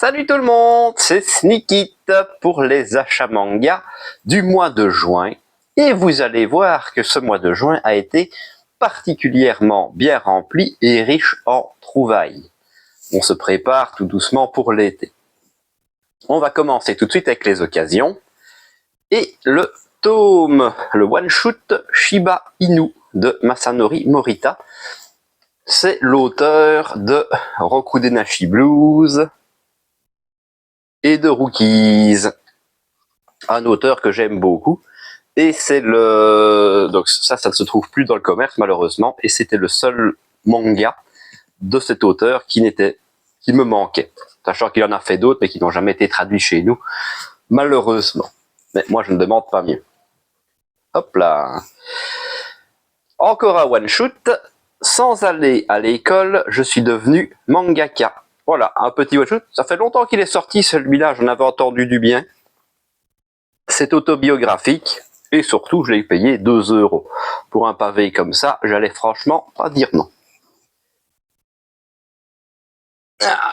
Salut tout le monde, c'est Sneakit pour les achats manga du mois de juin. Et vous allez voir que ce mois de juin a été particulièrement bien rempli et riche en trouvailles. On se prépare tout doucement pour l'été. On va commencer tout de suite avec les occasions. Et le tome, le one-shoot Shiba Inu de Masanori Morita. C'est l'auteur de Rokudenashi Blues et de Rookies, un auteur que j'aime beaucoup, et c'est donc ça ne se trouve plus dans le commerce malheureusement, et c'était le seul manga de cet auteur qui me manquait, sachant qu'il en a fait d'autres mais qui n'ont jamais été traduits chez nous, malheureusement. Mais moi je ne demande pas mieux. Hop là. Encore un one shoot. Sans aller à l'école, je suis devenu mangaka. Voilà, un petit one shot. Ça fait longtemps qu'il est sorti celui-là, j'en avais entendu du bien. C'est autobiographique et surtout je l'ai payé 2 €. Pour un pavé comme ça, j'allais franchement pas dire non.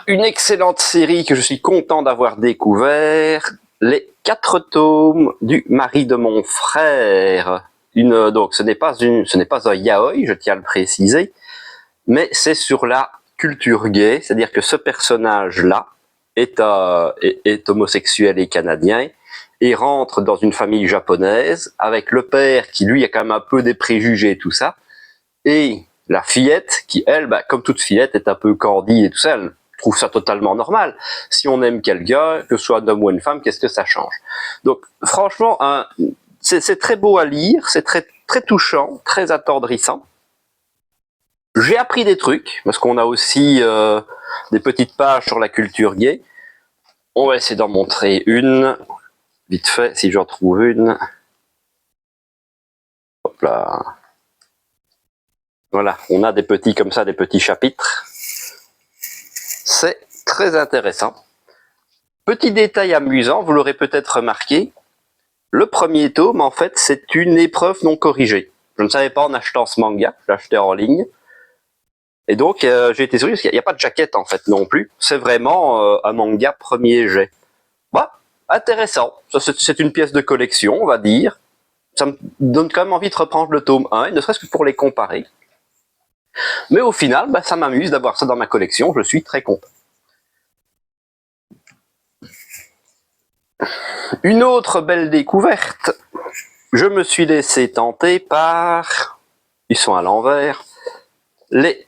Une excellente série que je suis content d'avoir découvert, les 4 tomes du mari de mon frère. Donc ce n'est pas un yaoi, je tiens à le préciser, mais c'est sur la culture gay, c'est-à-dire que ce personnage-là est homosexuel et canadien, et rentre dans une famille japonaise, avec le père qui lui a quand même un peu des préjugés et tout ça, et la fillette qui elle, comme toute fillette, est un peu candide et tout ça, elle trouve ça totalement normal. Si on aime quelqu'un, que ce soit un homme ou une femme, qu'est-ce que ça change? Donc franchement, c'est très beau à lire, c'est très, très touchant, très attendrissant. J'ai appris des trucs, parce qu'on a aussi des petites pages sur la culture gay. On va essayer d'en montrer une, vite fait, si j'en trouve une. Hop là. Voilà, on a des petits comme ça, des petits chapitres. C'est très intéressant. Petit détail amusant, vous l'aurez peut-être remarqué, le premier tome, en fait, c'est une épreuve non corrigée. Je ne savais pas en achetant ce manga, je l'ai acheté en ligne. Et donc, j'ai été surpris parce qu'il n'y a pas de jaquette, en fait, non plus. C'est vraiment un manga premier jet. Bah, intéressant. C'est une pièce de collection, on va dire. Ça me donne quand même envie de reprendre le tome 1, ne serait-ce que pour les comparer. Mais au final, ça m'amuse d'avoir ça dans ma collection, je suis très content. Une autre belle découverte, je me suis laissé tenter par, ils sont à l'envers, les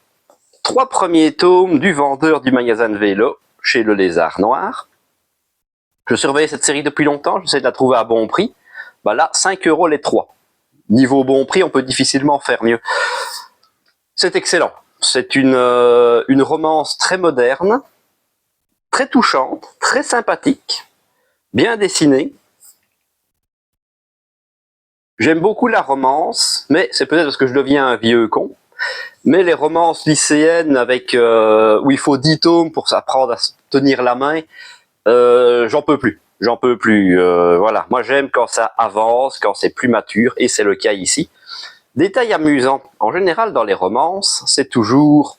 3 premiers tomes du vendeur du magasin de vélo chez le Lézard Noir. Je surveillais cette série depuis longtemps, j'essaie de la trouver à bon prix. Là, 5 € les 3. Niveau bon prix, on peut difficilement faire mieux. C'est excellent. C'est une romance très moderne, très touchante, très sympathique, bien dessinée. J'aime beaucoup la romance, mais c'est peut-être parce que je deviens un vieux con. Mais les romances lycéennes avec où il faut 10 tomes pour s'apprendre à se tenir la main, j'en peux plus. J'en peux plus. Voilà. Moi, j'aime quand ça avance, quand c'est plus mature, et c'est le cas ici. Détail amusant. En général, dans les romances, c'est toujours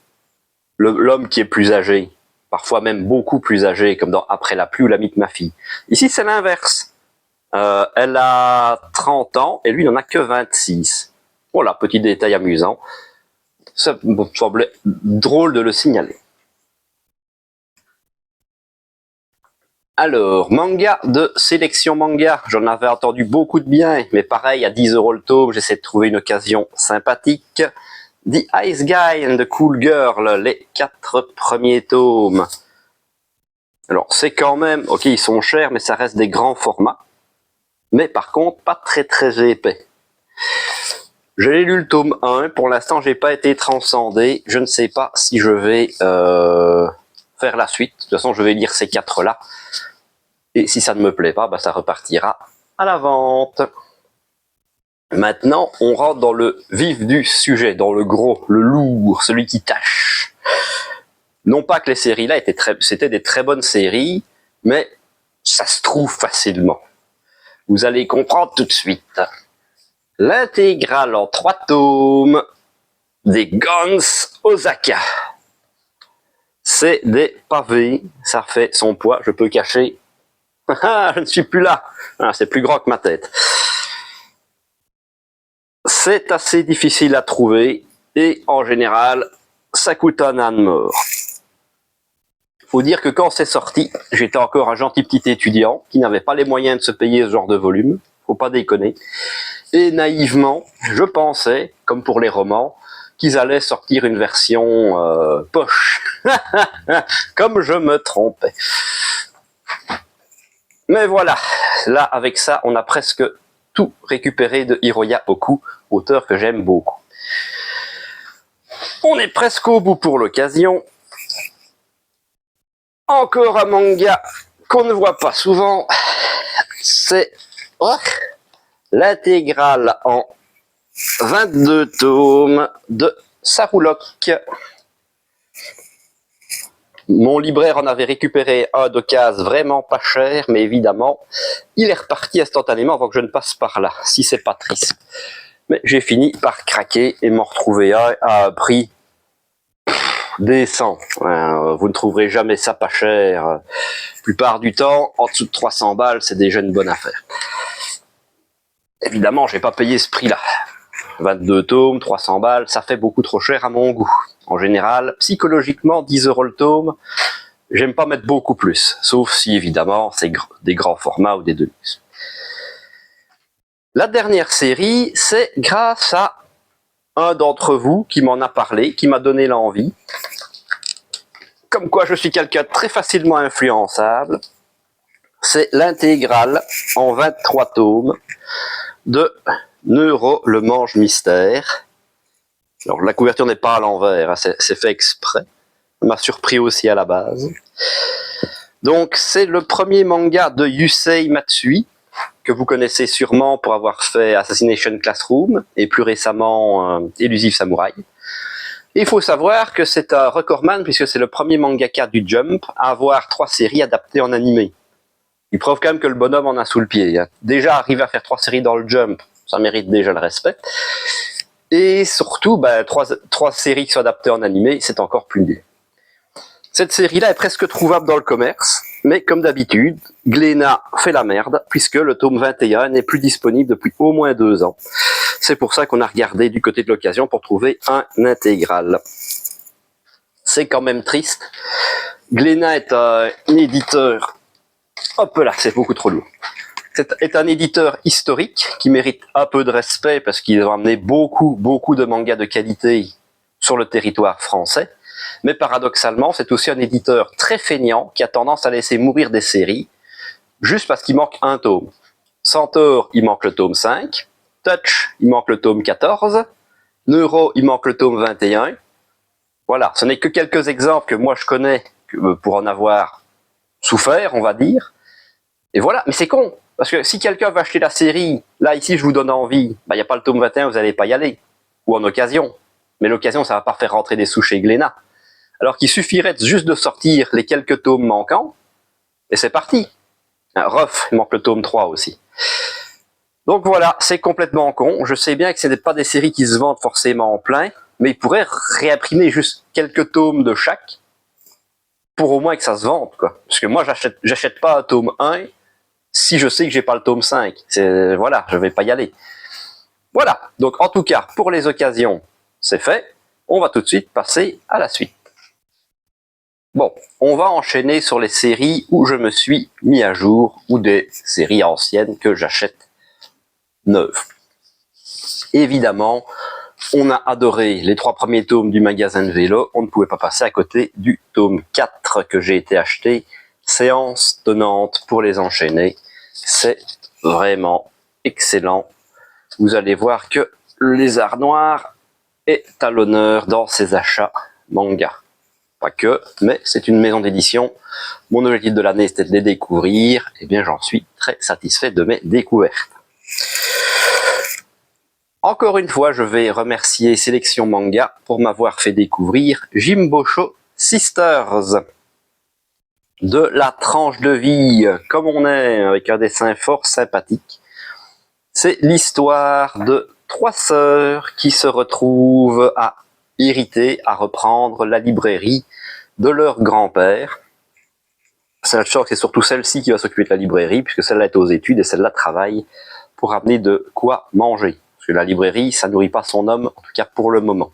l'homme qui est plus âgé. Parfois même beaucoup plus âgé, comme dans Après la pluie ou L'ami de ma fille. Ici, c'est l'inverse. Elle a 30 ans, et lui, il n'en a que 26. Voilà, petit détail amusant. Ça me semblait drôle de le signaler. Alors, manga de sélection manga, j'en avais entendu beaucoup de bien, mais pareil, à 10 € le tome, j'essaie de trouver une occasion sympathique. The Ice Guy and the Cool Girl, les 4 premiers tomes. Alors, c'est quand même, ok, ils sont chers, mais ça reste des grands formats. Mais par contre, pas très très épais. J'ai lu le tome 1, pour l'instant, j'ai pas été transcendé. Je ne sais pas si je vais faire la suite. De toute façon, je vais lire ces 4-là. Et si ça ne me plaît pas, ça repartira à la vente. Maintenant, on rentre dans le vif du sujet, dans le gros, le lourd, celui qui tâche. Non pas que les séries-là c'était des très bonnes séries, mais ça se trouve facilement. Vous allez comprendre tout de suite. L'intégrale en 3 tomes des Guns Osaka. c'est des pavés, ça fait son poids, je peux cacher. Je ne suis plus là, c'est plus grand que ma tête. C'est assez difficile à trouver et en général, ça coûte un âne mort. Faut dire que quand c'est sorti, j'étais encore un gentil petit étudiant qui n'avait pas les moyens de se payer ce genre de volume, faut pas déconner. Et naïvement, je pensais, comme pour les romans, qu'ils allaient sortir une version poche. Comme je me trompais. Mais voilà, là avec ça, on a presque tout récupéré de Hiroya Oku, auteur que j'aime beaucoup. On est presque au bout pour l'occasion. Encore un manga qu'on ne voit pas souvent, c'est l'intégrale en 22 tomes de Sarulok. Mon libraire en avait récupéré un d'occasion vraiment pas cher, mais évidemment, il est reparti instantanément avant que je ne passe par là, si c'est pas triste. Mais j'ai fini par craquer et m'en retrouver un à un prix décent. Vous ne trouverez jamais ça pas cher. La plupart du temps, en dessous de 300 balles, c'est déjà une bonne affaire. Évidemment, je n'ai pas payé ce prix-là. 22 tomes, 300 balles, ça fait beaucoup trop cher à mon goût. En général, psychologiquement, 10 € le tome, j'aime pas mettre beaucoup plus. Sauf si, évidemment, c'est des grands formats ou des deluxe. La dernière série, c'est grâce à un d'entre vous qui m'en a parlé, qui m'a donné l'envie. Comme quoi je suis quelqu'un de très facilement influençable. C'est l'intégrale en 23 tomes de Neuro le Mange Mystère. Alors la couverture n'est pas à l'envers, hein, c'est fait exprès. Ça m'a surpris aussi à la base. Donc c'est le premier manga de Yusei Matsui, que vous connaissez sûrement pour avoir fait Assassination Classroom et plus récemment Elusive Samurai. Il faut savoir que c'est un recordman puisque c'est le premier mangaka du Jump à avoir 3 séries adaptées en animé. Il prouve quand même que le bonhomme en a sous le pied. Hein. Déjà arriver à faire 3 séries dans le Jump, ça mérite déjà le respect. Et surtout, 3 séries qui sont adaptées en animé, c'est encore plus mieux. Cette série-là est presque trouvable dans le commerce, mais comme d'habitude, Glénat fait la merde, puisque le tome 21 n'est plus disponible depuis au moins 2 ans. C'est pour ça qu'on a regardé du côté de l'occasion pour trouver un intégral. C'est quand même triste. Glénat est un éditeur... Hop là, c'est beaucoup trop lourd. C'est un éditeur historique qui mérite un peu de respect parce qu'ils ont amené beaucoup de mangas de qualité sur le territoire français. Mais paradoxalement, c'est aussi un éditeur très feignant qui a tendance à laisser mourir des séries juste parce qu'il manque un tome. Centaure, il manque le tome 5. Touch, il manque le tome 14. Neuro, il manque le tome 21. Voilà, ce n'est que quelques exemples que moi je connais pour en avoir souffert, on va dire. Et voilà, mais c'est con. Parce que si quelqu'un veut acheter la série, là ici je vous donne envie, il n'y a pas le tome 21, vous n'allez pas y aller. Ou en occasion. Mais l'occasion, ça ne va pas faire rentrer des sous chez Glénat. Alors qu'il suffirait juste de sortir les quelques tomes manquants, et c'est parti. Ruff, il manque le tome 3 aussi. Donc voilà, c'est complètement con. Je sais bien que ce n'est pas des séries qui se vendent forcément en plein, mais ils pourraient réimprimer juste quelques tomes de chaque, pour au moins que ça se vende, quoi. Parce que moi, j'achète pas un tome 1 si je sais que j'ai pas le tome 5. Voilà, je vais pas y aller. Voilà, donc en tout cas, pour les occasions, c'est fait. On va tout de suite passer à la suite. Bon, on va enchaîner sur les séries où je me suis mis à jour, ou des séries anciennes que j'achète neuves. Évidemment, on a adoré les 3 premiers tomes du magasin de vélo, on ne pouvait pas passer à côté du tome 4 que j'ai été acheter, séance tenante pour les enchaîner. C'est vraiment excellent. Vous allez voir que le Lézard Noir est à l'honneur dans ses achats manga. Pas que, mais c'est une maison d'édition. Mon objectif de l'année, c'était de les découvrir. Et bien, j'en suis très satisfait de mes découvertes. Encore une fois, je vais remercier Sélection Manga pour m'avoir fait découvrir Jimbosho Sisters. De la tranche de vie, comme on est, avec un dessin fort sympathique. C'est l'histoire de 3 sœurs qui se retrouvent à hériter, à reprendre la librairie de leur grand-père. C'est surtout celle-ci qui va s'occuper de la librairie, puisque celle-là est aux études et celle-là travaille pour amener de quoi manger. Parce que la librairie, ça nourrit pas son homme, en tout cas pour le moment.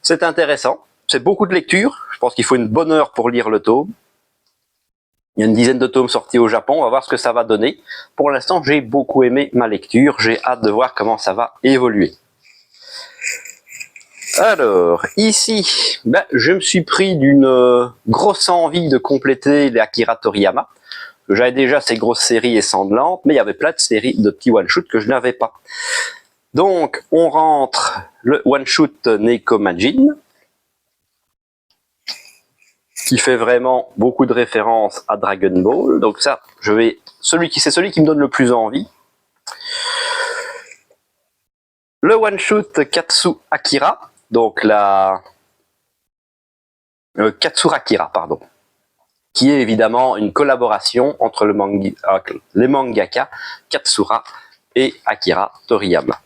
C'est intéressant, c'est beaucoup de lecture. Je pense qu'il faut une bonne heure pour lire le tome. Il y a une dizaine de tomes sortis au Japon, on va voir ce que ça va donner. Pour l'instant, j'ai beaucoup aimé ma lecture, j'ai hâte de voir comment ça va évoluer. Alors, ici, je me suis pris d'une grosse envie de compléter les Akira Toriyama. J'avais déjà ces grosses séries et sanglantes, mais il y avait plein de séries de petits one-shoot que je n'avais pas. Donc, on rentre le one-shoot Nekomajin, qui fait vraiment beaucoup de références à Dragon Ball. Donc ça, c'est celui qui me donne le plus envie. Le one-shoot Katsu Akira, donc la Katsurakira, pardon, qui est évidemment une collaboration entre les mangaka Katsura et Akira Toriyama.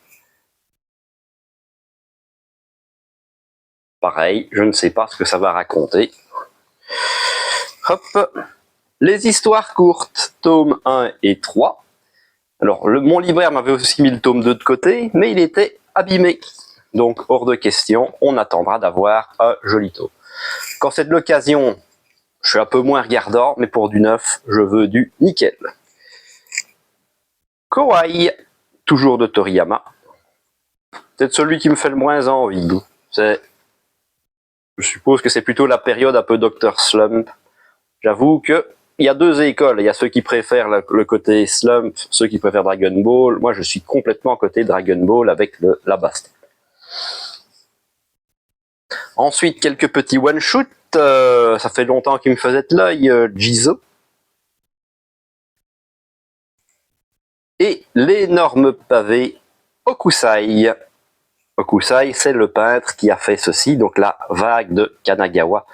Pareil, je ne sais pas ce que ça va raconter. Hop, les histoires courtes, tome 1 et 3. Alors, mon libraire m'avait aussi mis le tome 2 de côté, mais il était abîmé. Donc, hors de question, on attendra d'avoir un joli tome. Quand c'est de l'occasion, je suis un peu moins regardant, mais pour du neuf, je veux du nickel. Kawaii, toujours de Toriyama. Peut-être celui qui me fait le moins envie. Je suppose que c'est plutôt la période un peu Dr. Slump. J'avoue que il y a deux écoles. Il y a ceux qui préfèrent le côté Slump, ceux qui préfèrent Dragon Ball. Moi, je suis complètement côté Dragon Ball avec la baston. Ensuite, quelques petits one-shoot. Ça fait longtemps qu'il me faisait de l'œil. Jizo. Et l'énorme pavé Okusai. Okusai, c'est le peintre qui a fait ceci, donc la vague de Kanagawa,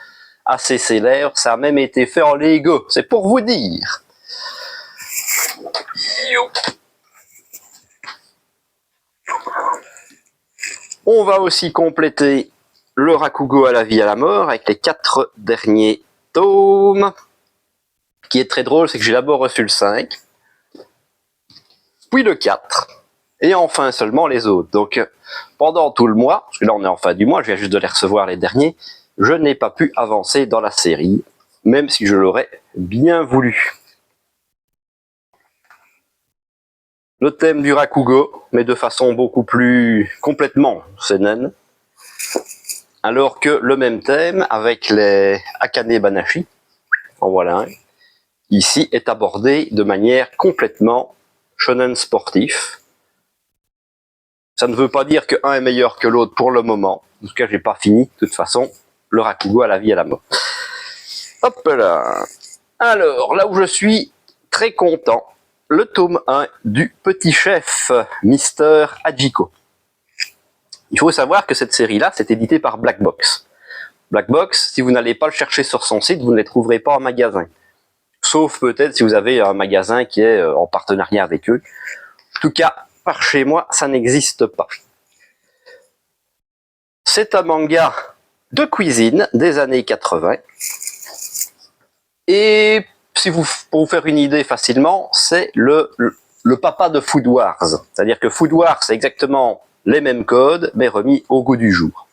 assez célèbre. Ça a même été fait en Lego, c'est pour vous dire. On va aussi compléter le Rakugo à la vie à la mort avec les 4 derniers tomes. Ce qui est très drôle, c'est que j'ai d'abord reçu le 5, puis le 4, et enfin seulement les autres. Donc pendant tout le mois, parce que là on est en fin du mois, je viens juste de les recevoir les derniers, je n'ai pas pu avancer dans la série, même si je l'aurais bien voulu. Le thème du Rakugo, mais de façon beaucoup plus complètement seinen, alors que le même thème avec les Akane Banashi, en voilà un, ici est abordé de manière complètement shonen sportif. Ça ne veut pas dire que un est meilleur que l'autre pour le moment. En tout cas, j'ai pas fini. De toute façon, le Rakugo à la vie à la mort. Hop là. Alors, là où je suis très content, le tome 1 du Petit Chef, Mister Hajiko. Il faut savoir que cette série-là, c'est édité par Black Box. Black Box, si vous n'allez pas le chercher sur son site, vous ne les trouverez pas en magasin. Sauf peut-être si vous avez un magasin qui est en partenariat avec eux. En tout cas, par chez moi, ça n'existe pas. C'est un manga de cuisine des années 80. Et pour vous faire une idée facilement, c'est le papa de Food Wars. C'est-à-dire que Food Wars, c'est exactement les mêmes codes, mais remis au goût du jour.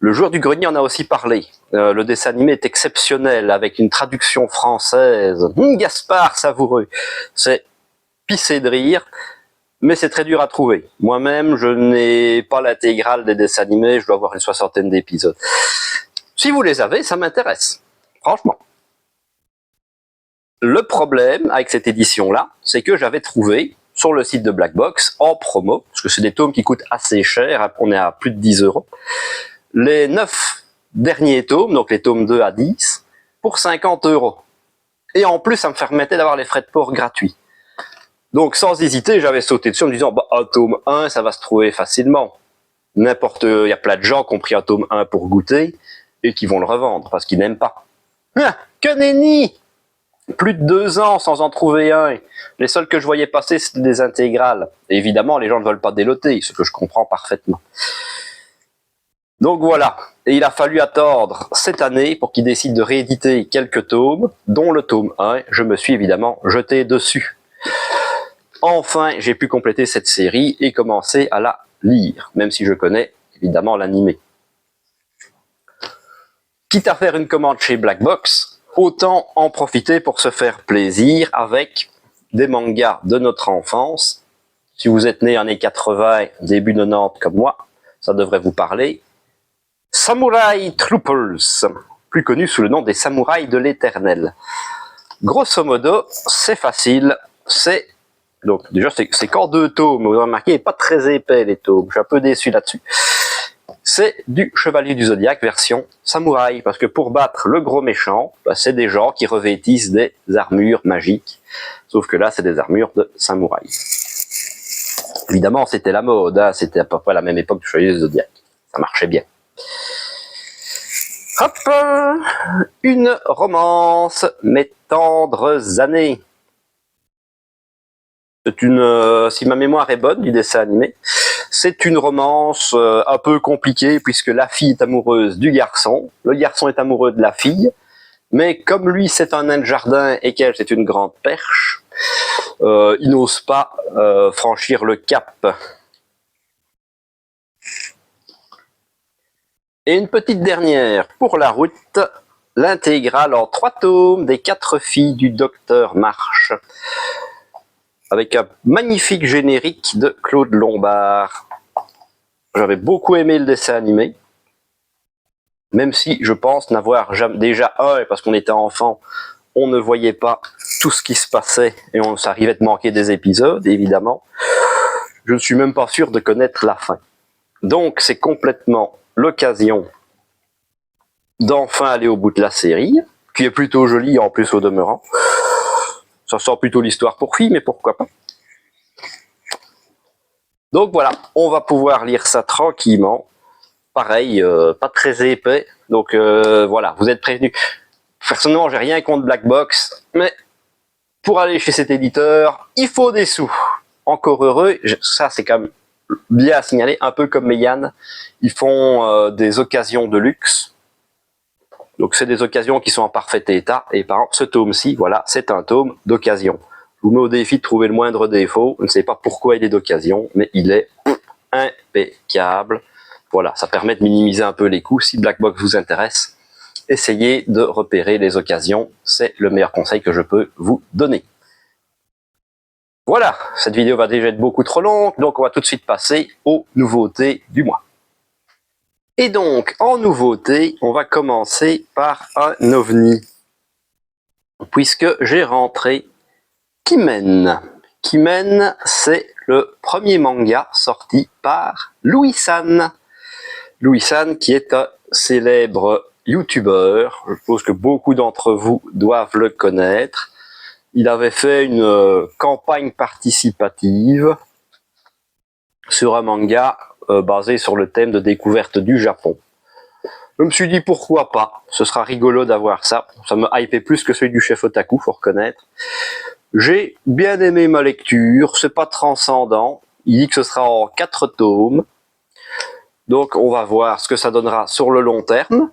Le joueur du grenier en a aussi parlé. Le dessin animé est exceptionnel, avec une traduction française. Gaspard savoureux. C'est pissé de rire. Mais c'est très dur à trouver. Moi-même, je n'ai pas l'intégrale des dessins animés, je dois avoir une 60aine d'épisodes. Si vous les avez, ça m'intéresse. Franchement. Le problème avec cette édition-là, c'est que j'avais trouvé sur le site de Black Box, en promo, parce que c'est des tomes qui coûtent assez cher, on est à plus de 10 €, les 9 derniers tomes, donc les tomes 2 à 10, pour 50 €. Et en plus, ça me permettait d'avoir les frais de port gratuits. Donc, sans hésiter, j'avais sauté dessus en me disant, un tome 1, ça va se trouver facilement. Il y a plein de gens qui ont pris un tome 1 pour goûter et qui vont le revendre parce qu'ils n'aiment pas. Que nenni! Plus de 2 ans sans en trouver un. Les seuls que je voyais passer, c'était des intégrales. Et évidemment, les gens ne veulent pas déloter, ce que je comprends parfaitement. Donc voilà, et il a fallu attendre cette année pour qu'il décide de rééditer quelques tomes, dont le tome 1, je me suis évidemment jeté dessus. Enfin, j'ai pu compléter cette série et commencer à la lire, même si je connais évidemment l'animé. Quitte à faire une commande chez Black Box, autant en profiter pour se faire plaisir avec des mangas de notre enfance. Si vous êtes né années 80, début 90 comme moi, ça devrait vous parler. Samurai Troopers, plus connu sous le nom des Samouraïs de l'Éternel. Grosso modo, c'est facile, c'est... Donc déjà, c'est qu'en 2 tomes, vous avez remarqué, il n'est pas très épais les tomes, je suis un peu déçu là-dessus. C'est du Chevalier du Zodiaque version samouraï, parce que pour battre le gros méchant, bah, c'est des gens qui revêtissent des armures magiques, sauf que là, c'est des armures de samouraï. Évidemment, c'était la mode, hein, c'était à peu près la même époque du Chevalier du Zodiaque, ça marchait bien. Hop, une romance, mes tendres années. C'est une, si ma mémoire est bonne du dessin animé, c'est une romance un peu compliquée puisque la fille est amoureuse du garçon, le garçon est amoureux de la fille, mais comme lui c'est un nain de jardin et qu'elle c'est une grande perche, il n'ose pas franchir le cap. Et une petite dernière pour la route, l'intégrale en 3 tomes des 4 filles du docteur March, avec un magnifique générique de Claude Lombard. J'avais beaucoup aimé le dessin animé, même si je pense n'avoir jamais... Déjà, parce qu'on était enfant, on ne voyait pas tout ce qui se passait et on s'arrivait de manquer des épisodes, évidemment. Je ne suis même pas sûr de connaître la fin. Donc c'est complètement l'occasion d'enfin aller au bout de la série, qui est plutôt jolie en plus au demeurant. Ça sent plutôt l'histoire pour filles, mais pourquoi pas. Donc voilà, on va pouvoir lire ça tranquillement. Pareil, pas très épais. Donc voilà, vous êtes prévenus. Personnellement, j'ai rien contre Black Box, mais pour aller chez cet éditeur, il faut des sous. Encore heureux, ça c'est quand même bien à signaler, un peu comme Meian, ils font des occasions de luxe. Donc c'est des occasions qui sont en parfait état, et par exemple ce tome-ci, voilà, c'est un tome d'occasion. Je vous mets au défi de trouver le moindre défaut, je ne sais pas pourquoi il est d'occasion, mais il est impeccable. Voilà, ça permet de minimiser un peu les coûts. Si Black Box vous intéresse, essayez de repérer les occasions, c'est le meilleur conseil que je peux vous donner. Voilà, cette vidéo va déjà être beaucoup trop longue, donc on va tout de suite passer aux nouveautés du mois. Et donc, en nouveauté, on va commencer par un ovni, puisque j'ai rentré Kimen. Kimen, c'est le premier manga sorti par Louis-San. Louis-San, qui est un célèbre youtubeur, je suppose que beaucoup d'entre vous doivent le connaître. Il avait fait une campagne participative sur un manga basé sur le thème de découverte du Japon. Je me suis dit pourquoi pas, ce sera rigolo d'avoir ça. Ça me hypait plus que celui du chef otaku, faut reconnaître. J'ai bien aimé ma lecture, c'est pas transcendant. Il dit que ce sera en 4 tomes. Donc on va voir ce que ça donnera sur le long terme.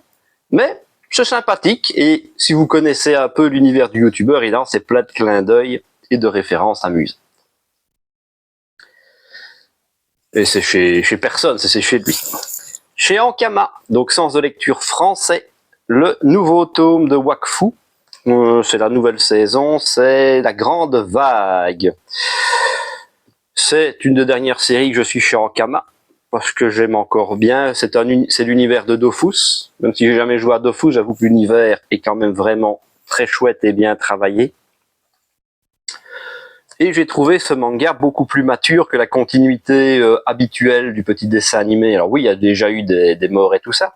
Mais c'est sympathique, et si vous connaissez un peu l'univers du youtubeur, évidemment, c'est plein de clins d'œil et de références amusantes. Et c'est chez personne, c'est chez lui. Chez Ankama, donc sens de lecture français, le nouveau tome de Wakfu, c'est la nouvelle saison, c'est La Grande Vague. C'est une des dernières séries que je suis chez Ankama, parce que j'aime encore bien, c'est l'univers de Dofus. Même si j'ai jamais joué à Dofus, j'avoue que l'univers est quand même vraiment très chouette et bien travaillé. Et j'ai trouvé ce manga beaucoup plus mature que la continuité habituelle du petit dessin animé. Alors oui, il y a déjà eu des morts et tout ça,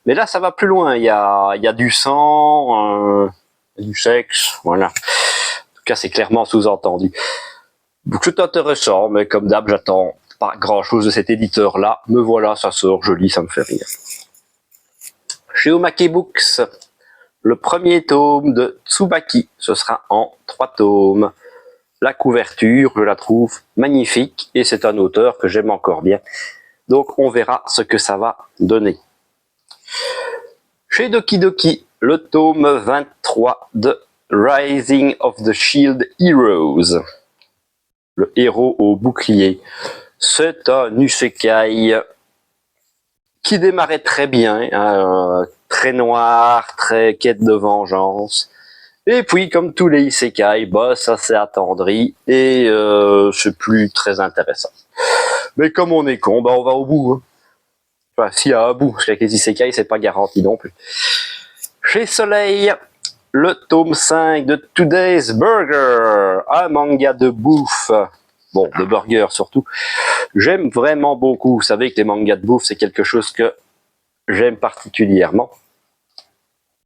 mais là ça va plus loin, il y a du sang, du sexe, voilà. En tout cas c'est clairement sous-entendu. Donc c'est intéressant, mais comme d'hab j'attends pas grand chose de cet éditeur là, me voilà, ça sort, je lis, ça me fait rire. Chez Omake Books, le premier tome de Tsubaki, ce sera en 3 tomes. La couverture, je la trouve magnifique, et c'est un auteur que j'aime encore bien. Donc on verra ce que ça va donner. Chez Doki Doki, le tome 23 de Rising of the Shield Heroes. Le héros au bouclier. C'est un isekai qui démarrait très bien, très noir, très quête de vengeance. Et puis, comme tous les isekai, bah, ça s'est attendri et c'est plus très intéressant. Mais comme on est con, bah, on va au bout. Hein. Enfin, s'il y a un bout, parce qu'avec les isekai, c'est pas garanti non plus. Chez Soleil, le tome 5 de Today's Burger, un manga de bouffe. Bon, de burger surtout. J'aime vraiment beaucoup. Vous savez que les mangas de bouffe, c'est quelque chose que j'aime particulièrement.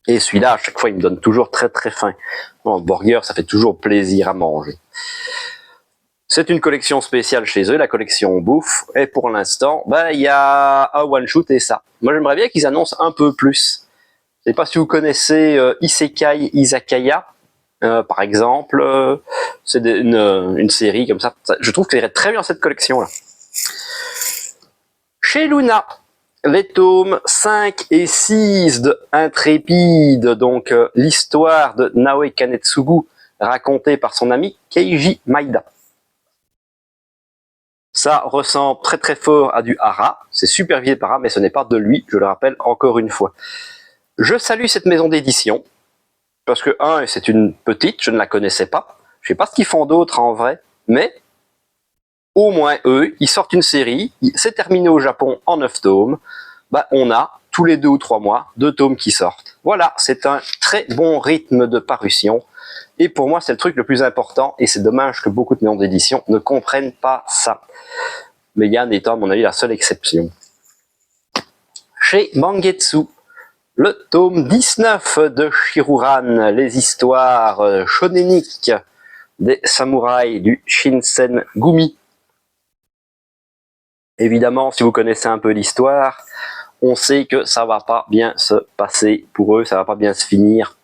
Et celui-là, à chaque fois, il me donne toujours très très faim. Bon, burger, ça fait toujours plaisir à manger. C'est une collection spéciale chez eux, la collection bouffe. Et pour l'instant, bah, il y a un one-shoot et ça. Moi, j'aimerais bien qu'ils annoncent un peu plus. Je ne sais pas si vous connaissez Isekai Izakaya, par exemple. C'est une série comme ça. Je trouve qu'elle irait très bien cette collection-là. Chez Luna, les tomes 5 et 6 de Intrépide, donc l'histoire de Naoe Kanetsugu, racontée par son ami Keiji Maida. Ça ressemble très très fort à du Hara, c'est supervisé par Hara, mais ce n'est pas de lui, je le rappelle encore une fois. Je salue cette maison d'édition, parce que, c'est une petite, je ne la connaissais pas, je ne sais pas ce qu'ils font d'autre en vrai, mais au moins eux, ils sortent une série, c'est terminé au Japon en 9 tomes, bah, on a tous les 2 ou 3 mois 2 tomes qui sortent. Voilà, c'est un très bon rythme de parution, et pour moi c'est le truc le plus important, et c'est dommage que beaucoup de maisons d'édition ne comprennent pas ça. Mais Yann étant à mon avis la seule exception. Chez Mangetsu, le tome 19 de Shiruran, les histoires shonéniques des samouraïs du Shinsengumi. Évidemment, si vous connaissez un peu l'histoire, on sait que ça va pas bien se passer pour eux, ça va pas bien se finir.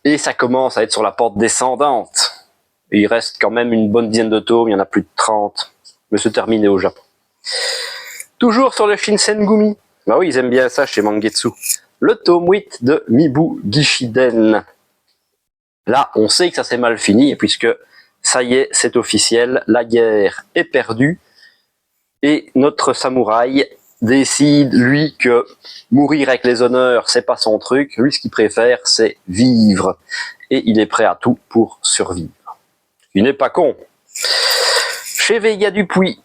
Et ça commence à être sur la porte descendante. Et il reste quand même une bonne dizaine de tomes, il y en a plus de 30, mais c'est terminé au Japon. Toujours sur le Shinsengumi. Bah oui, ils aiment bien ça chez Mangetsu. Le tome 8 de Mibu Gishiden. Là, on sait que ça s'est mal fini, puisque ça y est, c'est officiel, la guerre est perdue, et notre samouraï décide, lui, que mourir avec les honneurs, c'est pas son truc, lui, ce qu'il préfère, c'est vivre, et il est prêt à tout pour survivre. Il n'est pas con. Chez Vega Dupuis,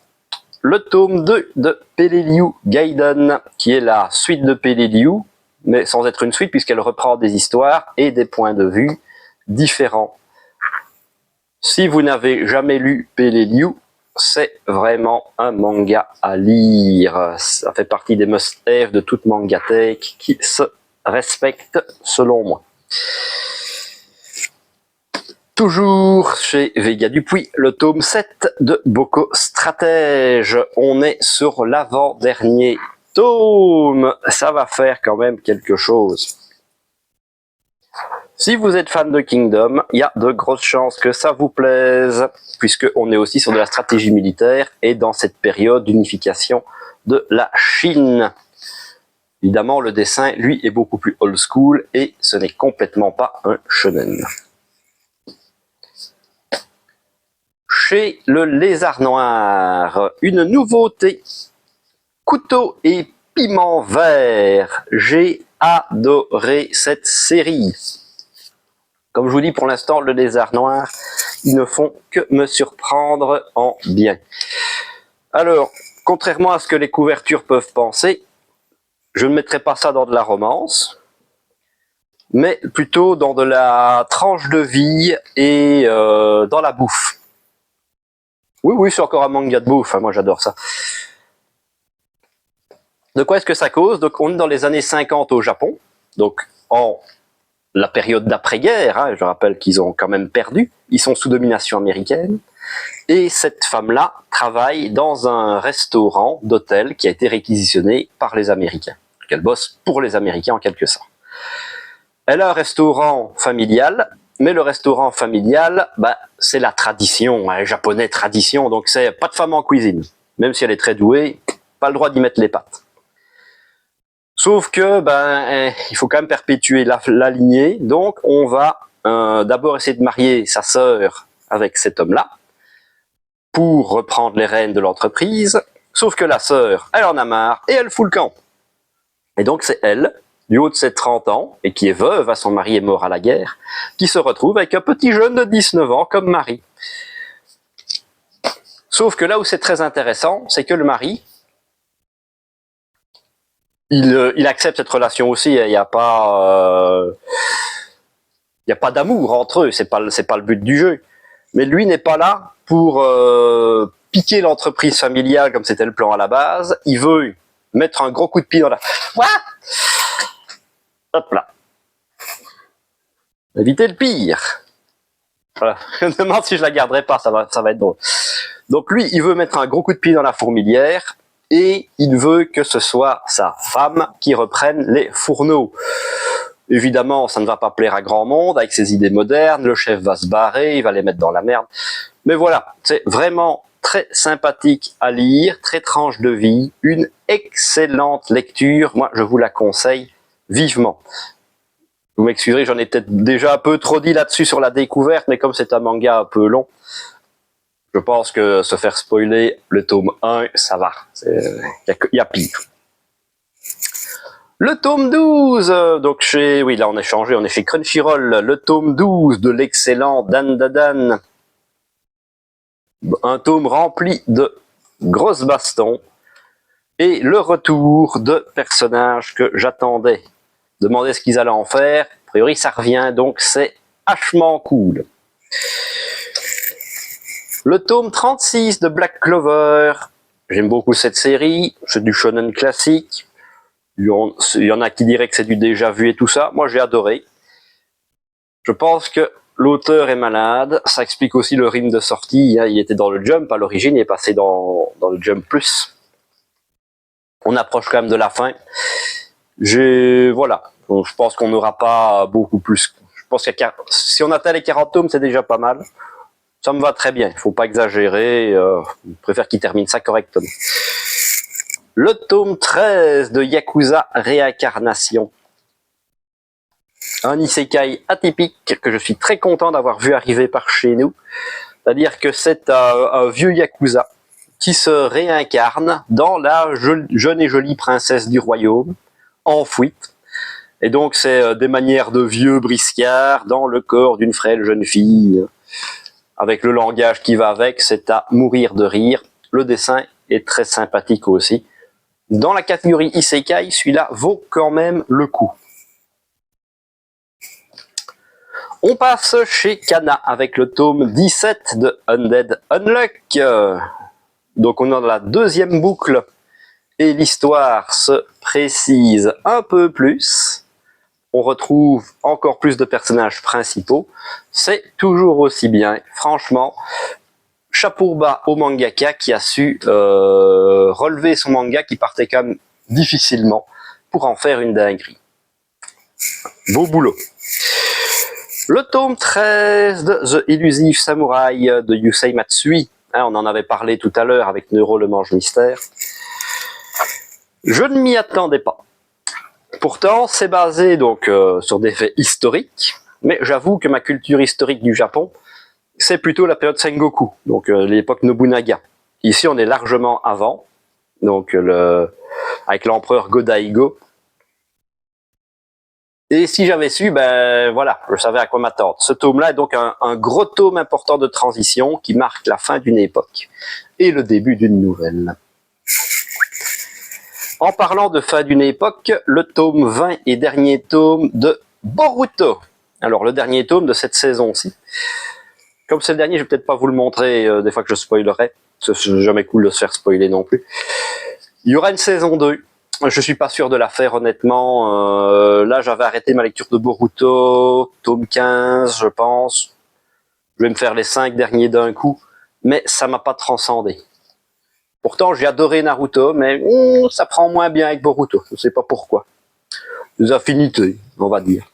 le tome 2 de Peleliu Gaiden, qui est la suite de Peleliu, mais sans être une suite, puisqu'elle reprend des histoires et des points de vue différents. Si vous n'avez jamais lu Peleliu, c'est vraiment un manga à lire. Ça fait partie des must-have de toute mangatech qui se respecte, selon moi. Toujours chez Vega Dupuis, le tome 7 de Boko Stratège. On est sur l'avant-dernier tome. Ça va faire quand même quelque chose. Si vous êtes fan de Kingdom, il y a de grosses chances que ça vous plaise, puisqu'on est aussi sur de la stratégie militaire et dans cette période d'unification de la Chine. Évidemment, le dessin, lui, est beaucoup plus old school et ce n'est complètement pas un shonen. Chez le Lézard Noir, une nouveauté. Couteau et piment vert. J'ai adoré cette série. Comme je vous dis, pour l'instant, le Lézard Noir, ils ne font que me surprendre en bien. Alors, contrairement à ce que les couvertures peuvent penser, je ne mettrai pas ça dans de la romance, mais plutôt dans de la tranche de vie et dans la bouffe. Oui, c'est encore un manga de bouffe, hein, moi j'adore ça. De quoi est-ce que ça cause? Donc on est dans les années 50 au Japon, donc en la période d'après-guerre, hein, je rappelle qu'ils ont quand même perdu, ils sont sous domination américaine, et cette femme-là travaille dans un restaurant d'hôtel qui a été réquisitionné par les Américains. Elle bosse pour les Américains en quelque sorte. Elle a un restaurant familial, mais le restaurant familial, bah, c'est la tradition, hein, japonais tradition, donc c'est pas de femme en cuisine. Même si elle est très douée, pas le droit d'y mettre les pattes. Sauf que il faut quand même perpétuer la lignée, donc on va d'abord essayer de marier sa sœur avec cet homme-là pour reprendre les rênes de l'entreprise. Sauf que la sœur, elle en a marre et elle fout le camp. Et donc c'est elle, du haut de ses 30 ans, et qui est veuve, à son mari est mort à la guerre, qui se retrouve avec un petit jeune de 19 ans comme mari. Sauf que là où c'est très intéressant, c'est que le mari, il accepte cette relation aussi, il n'y a pas d'amour entre eux, c'est pas le but du jeu. Mais lui n'est pas là pour piquer l'entreprise familiale comme c'était le plan à la base, il veut mettre un gros coup de pied dans la... What? Hop là. Éviter le pire. Voilà. Je me demande si je la garderai pas, ça va être drôle. Donc lui, il veut mettre un gros coup de pied dans la fourmilière et il veut que ce soit sa femme qui reprenne les fourneaux. Évidemment, ça ne va pas plaire à grand monde avec ses idées modernes, le chef va se barrer, il va les mettre dans la merde. Mais voilà, c'est vraiment très sympathique à lire, très tranche de vie, une excellente lecture, moi je vous la conseille vivement. Vous m'excuserez, j'en ai peut-être déjà un peu trop dit là-dessus sur la découverte, mais comme c'est un manga un peu long, je pense que se faire spoiler le tome 1, ça va, il y a pire. Le tome 12, donc oui là on est changé, on est chez Crunchyroll, le tome 12 de l'excellent Dan Dadan. Un tome rempli de grosses bastons et le retour de personnages que j'attendais. Demandez ce qu'ils allaient en faire, a priori ça revient, donc c'est vachement cool. Le tome 36 de Black Clover, j'aime beaucoup cette série, c'est du shonen classique, il y en a qui diraient que c'est du déjà vu et tout ça, moi j'ai adoré. Je pense que l'auteur est malade, ça explique aussi le rythme de sortie, il était dans le Jump à l'origine, il est passé dans le Jump Plus. On approche quand même de la fin. Voilà, donc, je pense qu'on n'aura pas beaucoup plus. Je pense que si on atteint les 40 tomes, c'est déjà pas mal. Ça me va très bien, il ne faut pas exagérer, je préfère qu'il termine ça correctement. Le tome 13 de Yakuza Réincarnation. Un isekai atypique que je suis très content d'avoir vu arriver par chez nous. C'est-à-dire que c'est un vieux Yakuza qui se réincarne dans la jeune et jolie princesse du royaume, en fuite. Et donc c'est des manières de vieux briscard dans le corps d'une frêle jeune fille. Avec le langage qui va avec, c'est à mourir de rire. Le dessin est très sympathique aussi. Dans la catégorie Isekai, celui-là vaut quand même le coup. On passe chez Kana avec le tome 17 de Undead Unluck. Donc on est dans la deuxième boucle et l'histoire se précise un peu plus. On retrouve encore plus de personnages principaux. C'est toujours aussi bien. Franchement, chapeau bas au mangaka qui a su relever son manga qui partait quand même difficilement pour en faire une dinguerie. Beau boulot. Le tome 13 de The Elusive Samurai de Yusei Matsui. On en avait parlé tout à l'heure avec Neuro le Mange Mystère. Je ne m'y attendais pas. Pourtant, c'est basé donc sur des faits historiques, mais j'avoue que ma culture historique du Japon, c'est plutôt la période Sengoku, donc l'époque Nobunaga. Ici, on est largement avant, donc avec l'empereur Go-Daigo. Et si j'avais su, voilà, je savais à quoi m'attendre. Ce tome-là est donc un gros tome important de transition qui marque la fin d'une époque et le début d'une nouvelle. En parlant de fin d'une époque, le tome 20 et dernier tome de Boruto. Alors, le dernier tome de cette saison-ci. Comme c'est le dernier, je vais peut-être pas vous le montrer des fois que je spoilerai. C'est jamais cool de se faire spoiler non plus. Il y aura une saison 2. Je suis pas sûr de la faire, honnêtement. Là, j'avais arrêté ma lecture de Boruto, tome 15, je pense. Je vais me faire les 5 derniers d'un coup. Mais ça m'a pas transcendé. Pourtant, j'ai adoré Naruto, mais ça prend moins bien avec Boruto. Je sais pas pourquoi. Des affinités, on va dire.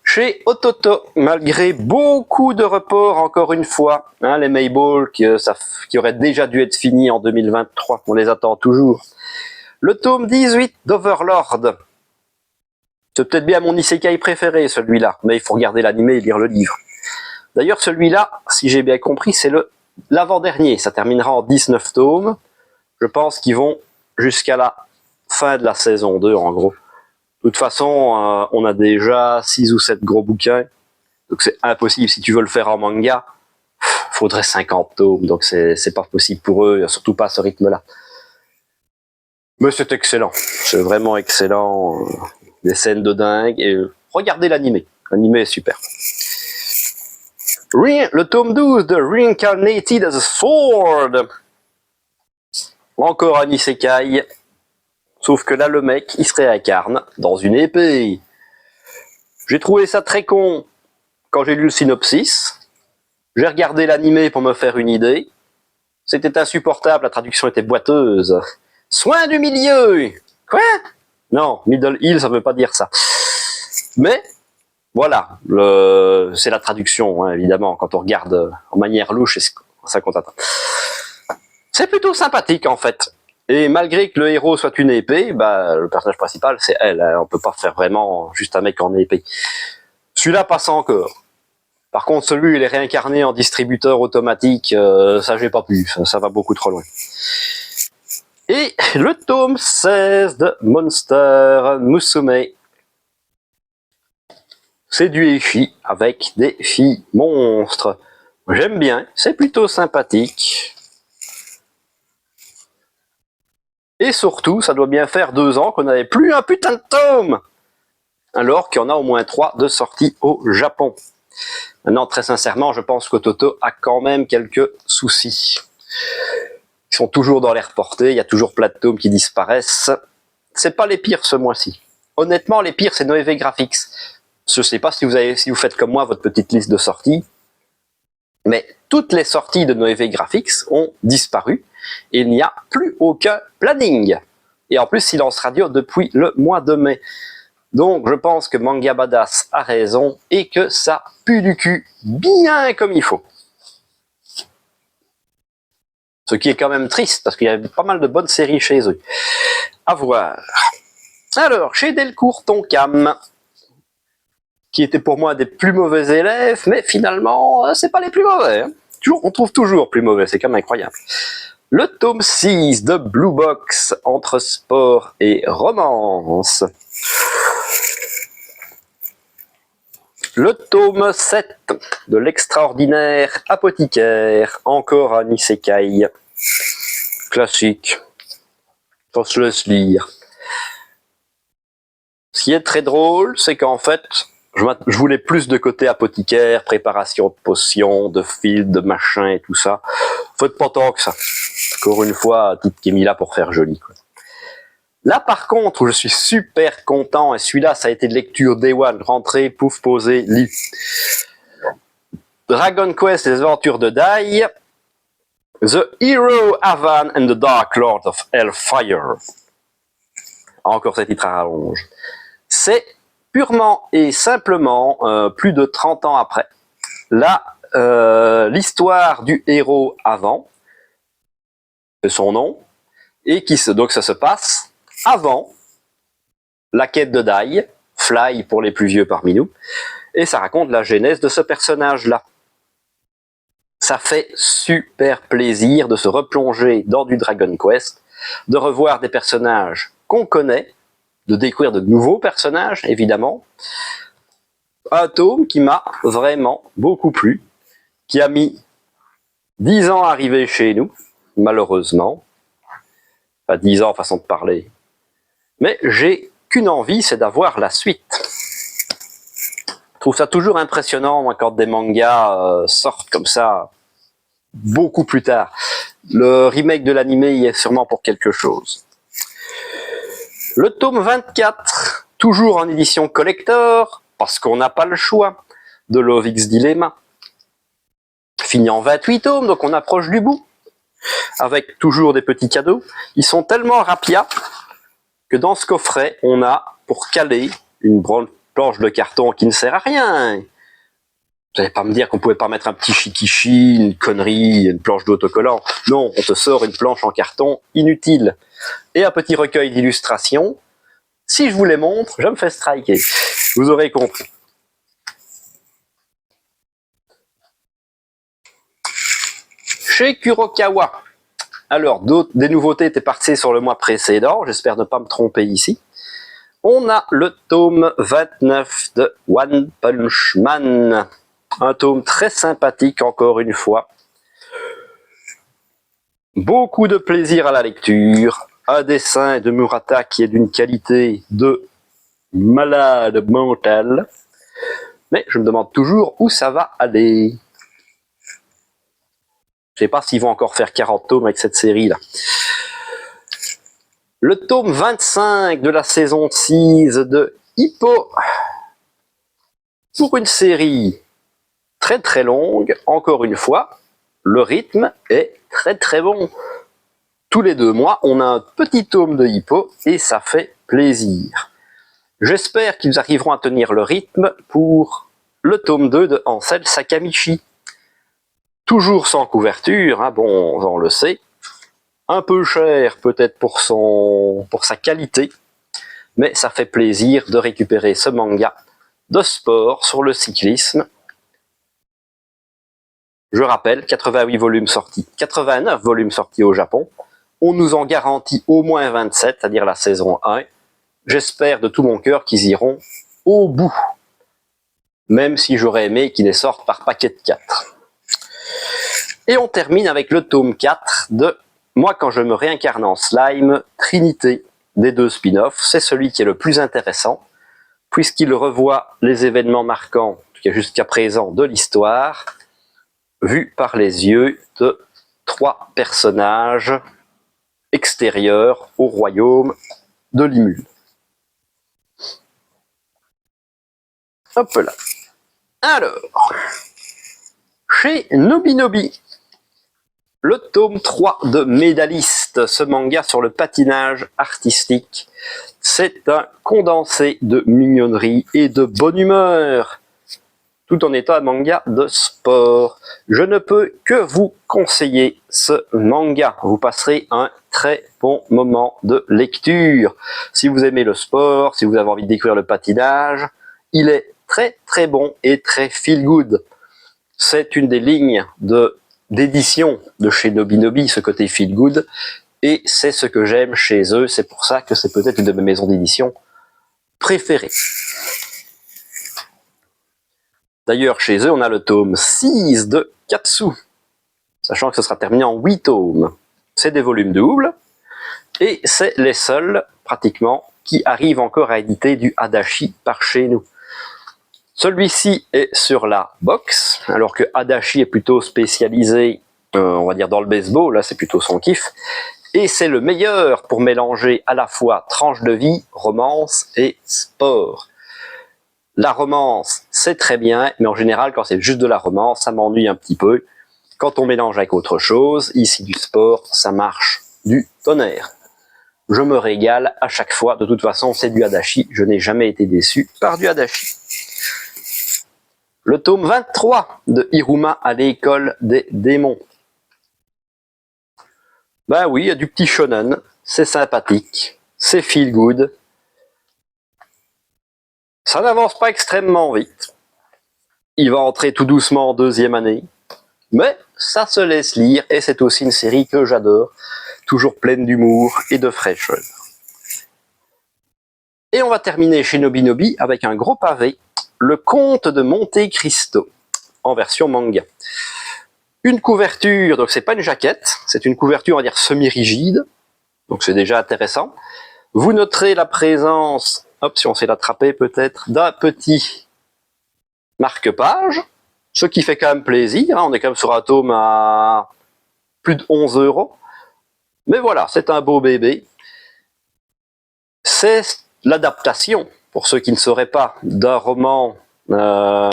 Chez Ototo, malgré beaucoup de reports, encore une fois, les Mayball qui auraient déjà dû être finis en 2023, on les attend toujours. Le tome 18 d'Overlord. C'est peut-être bien mon isekai préféré, celui-là, mais il faut regarder l'anime et lire le livre. D'ailleurs, celui-là, si j'ai bien compris, c'est l'avant-dernier. Ça terminera en 19 tomes. Je pense qu'ils vont jusqu'à la fin de la saison 2, en gros. De toute façon, on a déjà 6 ou 7 gros bouquins. Donc c'est impossible. Si tu veux le faire en manga, faudrait 50 tomes. Donc c'est pas possible pour eux, surtout pas à ce rythme-là. Mais c'est excellent. C'est vraiment excellent. Des scènes de dingue. Et regardez l'anime. L'anime est super. Le tome 12 de Reincarnated as a Sword. Encore un isekai. Sauf que là, le mec, il se réincarne dans une épée. J'ai trouvé ça très con quand j'ai lu le synopsis. J'ai regardé l'animé pour me faire une idée. C'était insupportable, la traduction était boiteuse. Soin du milieu. Quoi? Non, Middle Hill, ça veut pas dire ça. Mais, voilà, c'est la traduction, hein, évidemment, quand on regarde en manière louche, ça compte. C'est plutôt sympathique, en fait. Et malgré que le héros soit une épée, bah, le personnage principal, c'est elle. Hein, on peut pas faire vraiment juste un mec en épée. Celui-là passe encore. Par contre, celui il est réincarné en distributeur automatique, ça j'ai pas pu, ça va beaucoup trop loin. Et le tome 16 de Monster Musume. C'est du Eishi avec des filles monstres. J'aime bien, c'est plutôt sympathique. Et surtout, ça doit bien faire 2 ans qu'on n'avait plus un putain de tome, alors qu'il y en a au moins 3 de sorties au Japon. Maintenant, très sincèrement, je pense qu'Ototo a quand même quelques soucis. Ils sont toujours dans l'air porté, il y a toujours plein de tomes qui disparaissent. C'est pas les pires ce mois-ci. Honnêtement, les pires, c'est Noévé Graphics. Je sais pas si vous faites comme moi votre petite liste de sorties, mais toutes les sorties de Noévé Graphics ont disparu et il n'y a plus aucun planning. Et en plus, silence radio depuis le mois de mai. Donc je pense que Manga Badass a raison et que ça pue du cul bien comme il faut. Ce qui est quand même triste parce qu'il y a pas mal de bonnes séries chez eux. À voir. Alors, chez Delcourt Tonkam, qui était pour moi des plus mauvais élèves, mais finalement, c'est pas les plus mauvais. Hein. On trouve toujours plus mauvais, c'est quand même incroyable. Le tome 6 de Blue Box, entre sport et romance. Le tome 7 de l'extraordinaire apothicaire, encore un isekai. Classique. Faut se laisser lire. Ce qui est très drôle, c'est qu'en fait, je voulais plus de côté apothicaire, préparation de potions, de fils, de machin et tout ça. Faut pas tant que ça. Encore une fois, type qui est mis là pour faire joli, quoi. Là, par contre, où je suis super content, et celui-là, ça a été de lecture Day One, rentrée, pouf, posé, lit. Dragon Quest et les aventures de Dai, The Hero Avan and the Dark Lord of Hellfire. Encore ces titres à rallonge. C'est purement et simplement, plus de 30 ans après, l'histoire du héros Avan, c'est son nom, et donc ça se passe avant la quête de Dai, Fly pour les plus vieux parmi nous, et ça raconte la genèse de ce personnage-là. Ça fait super plaisir de se replonger dans du Dragon Quest, de revoir des personnages qu'on connaît, de découvrir de nouveaux personnages, évidemment. Un tome qui m'a vraiment beaucoup plu, qui a mis 10 ans à arriver chez nous, malheureusement. Pas 10 ans, façon de parler. Mais j'ai qu'une envie, c'est d'avoir la suite. Je trouve ça toujours impressionnant, moi, quand des mangas sortent comme ça, beaucoup plus tard. Le remake de l'animé y est sûrement pour quelque chose. Le tome 24, toujours en édition collector, parce qu'on n'a pas le choix, de Love X Dilemma. Fini en 28 tomes, donc on approche du bout. Avec toujours des petits cadeaux. Ils sont tellement rapias que dans ce coffret, on a, pour caler, une planche de carton qui ne sert à rien. Vous n'allez pas me dire qu'on pouvait pas mettre un petit shikishi, une connerie, une planche d'autocollant. Non, on te sort une planche en carton inutile. Et un petit recueil d'illustrations. Si je vous les montre, je me fais striker. Vous aurez compris. Chez Kurokawa. Alors, des nouveautés étaient parties sur le mois précédent. J'espère ne pas me tromper ici. On a le tome 29 de One Punch Man. Un tome très sympathique, encore une fois. Beaucoup de plaisir à la lecture. Un dessin de Murata qui est d'une qualité de malade mental. Mais je me demande toujours où ça va aller. Je ne sais pas s'ils vont encore faire 40 tomes avec cette série-là. Le tome 25 de la saison 6 de Hippo. Pour une série très très longue, encore une fois, le rythme est très très bon. Tous les 2 mois, on a un petit tome de Hippo et ça fait plaisir. J'espère qu'ils arriveront à tenir le rythme pour le tome 2 de Ansel Sakamichi. Toujours sans couverture, hein, bon, on le sait. Un peu cher peut-être pour sa qualité, mais ça fait plaisir de récupérer ce manga de sport sur le cyclisme. Je rappelle, 88 volumes sortis, 89 volumes sortis au Japon. On nous en garantit au moins 27, c'est-à-dire la saison 1. J'espère de tout mon cœur qu'ils iront au bout. Même si j'aurais aimé qu'ils les sortent par paquet de 4. Et on termine avec le tome 4 de Moi quand je me réincarne en slime, Trinité des 2 spin-offs. C'est celui qui est le plus intéressant, puisqu'il revoit les événements marquants, en tout cas jusqu'à présent, de l'histoire, vus par les yeux de 3 personnages extérieurs au royaume de Limul. Hop là. Alors, chez Nobinobi, le tome 3 de Médaliste, ce manga sur le patinage artistique, c'est un condensé de mignonnerie et de bonne humeur, tout en étant un manga de sport. Je ne peux que vous conseiller ce manga. Vous passerez un très bon moment de lecture. Si vous aimez le sport, si vous avez envie de découvrir le patinage, il est très très bon et très feel good. C'est une des lignes d'édition de chez Nobinobi, ce côté feel good, et c'est ce que j'aime chez eux. C'est pour ça que c'est peut-être une de mes maisons d'édition préférées. D'ailleurs, chez eux, on a le tome 6 de Katsu, sachant que ce sera terminé en 8 tomes. C'est des volumes doubles, et c'est les seuls, pratiquement, qui arrivent encore à éditer du Adachi par chez nous. Celui-ci est sur la box, alors que Adachi est plutôt spécialisé, on va dire dans le baseball, là c'est plutôt son kiff, et c'est le meilleur pour mélanger à la fois tranche de vie, romance et sport. La romance, c'est très bien, mais en général, quand c'est juste de la romance, ça m'ennuie un petit peu. Quand on mélange avec autre chose, ici du sport, ça marche du tonnerre. Je me régale à chaque fois, de toute façon, c'est du Adachi, je n'ai jamais été déçu par du Adachi. Le tome 23 de Hiruma à l'école des démons. Ben oui, il y a du petit shonen, c'est sympathique, c'est feel good. Ça n'avance pas extrêmement vite. Il va entrer tout doucement en 2e année. Mais ça se laisse lire et c'est aussi une série que j'adore. Toujours pleine d'humour et de fraîcheur. Et on va terminer chez Nobinobi avec un gros pavé. Le Comte de Monte Cristo, en version manga. Une couverture, donc c'est pas une jaquette, c'est une couverture, on va dire, semi-rigide. Donc c'est déjà intéressant. Vous noterez la présence, hop, si on sait l'attraper peut-être, d'un petit marque-page, ce qui fait quand même plaisir, hein, on est quand même sur un tome à plus de 11 €. Mais voilà, c'est un beau bébé. C'est l'adaptation, pour ceux qui ne sauraient pas, d'un roman, non,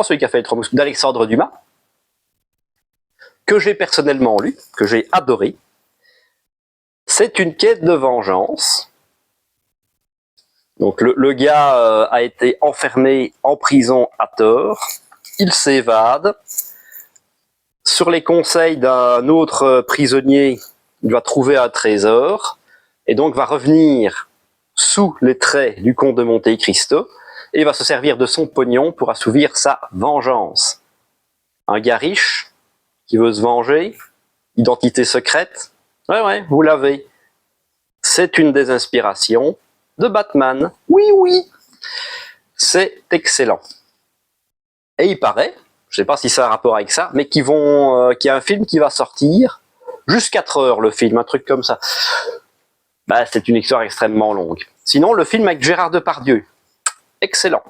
celui qui a fait être d'Alexandre Dumas, que j'ai personnellement lu, que j'ai adoré. C'est une quête de vengeance. Donc le gars a été enfermé en prison à tort. il s'évade. Sur les conseils d'un autre prisonnier, il va trouver un trésor et donc va revenir sous les traits du comte de Monte Cristo et va se servir de son pognon pour assouvir sa vengeance. Un gars riche qui veut se venger, identité secrète, ouais, vous l'avez. C'est une des inspirations de Batman. Oui, c'est excellent. Et il paraît, je sais pas si ça a un rapport avec ça, mais qu'il y a un film qui va sortir, juste 4 heures le film, un truc comme ça. Bah, c'est une histoire extrêmement longue. Sinon, le film avec Gérard Depardieu, excellent.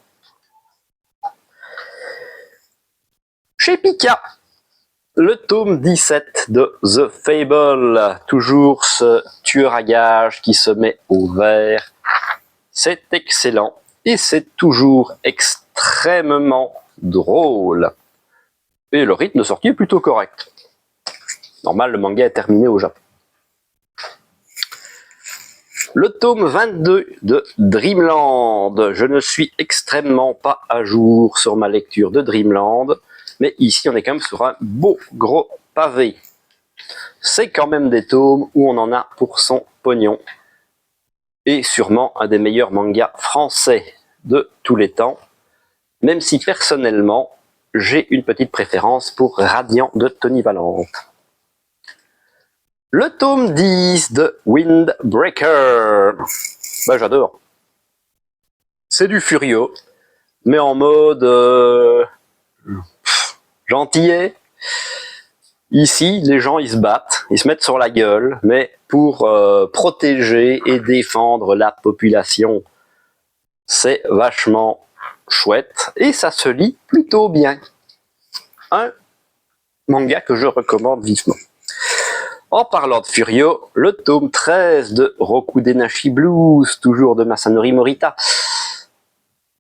Chez Pika, le tome 17 de The Fable, toujours ce tueur à gages qui se met au vert. C'est excellent et c'est toujours extrêmement drôle. Et le rythme de sortie est plutôt correct. Normal, le manga est terminé au Japon. Le tome 22 de Dreamland. Je ne suis extrêmement pas à jour sur ma lecture de Dreamland, mais ici on est quand même sur un beau gros pavé. C'est quand même des tomes où on en a pour son pognon. Et sûrement un des meilleurs mangas français de tous les temps, même si personnellement, j'ai une petite préférence pour Radiant de Tony Valente. Le tome 10 de Windbreaker. Ben, j'adore. C'est du Furio, mais en mode gentillet. Ici, les gens, ils se battent, ils se mettent sur la gueule, mais pour protéger et défendre la population. C'est vachement chouette et ça se lit plutôt bien. Un manga que je recommande vivement. En parlant de Furio, le tome 13 de Rokudenashi Blues, toujours de Masanori Morita.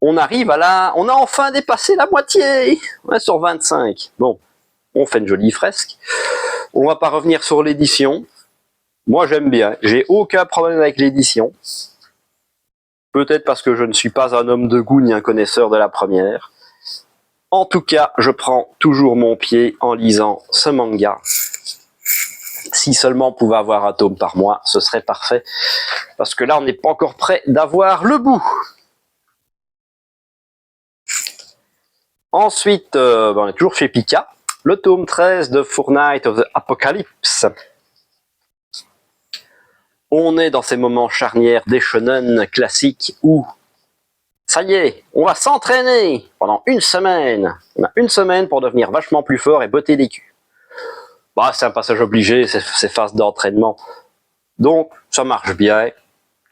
On arrive on a enfin dépassé la moitié, ouais, sur 25. Bon, on fait une jolie fresque. On va pas revenir sur l'édition. Moi j'aime bien, j'ai aucun problème avec l'édition. Peut-être parce que je ne suis pas un homme de goût ni un connaisseur de la première. En tout cas, je prends toujours mon pied en lisant ce manga. Si seulement on pouvait avoir un tome par mois, ce serait parfait. Parce que là, on n'est pas encore prêt d'avoir le bout. Ensuite, on est toujours chez Pika. Le tome 13 de Fortnite of the Apocalypse. On est dans ces moments charnières des shonen classiques où, ça y est, on va s'entraîner pendant une semaine. On a une semaine pour devenir vachement plus fort et botter des culs. Bah, c'est un passage obligé, c'est phase d'entraînement. Donc, ça marche bien.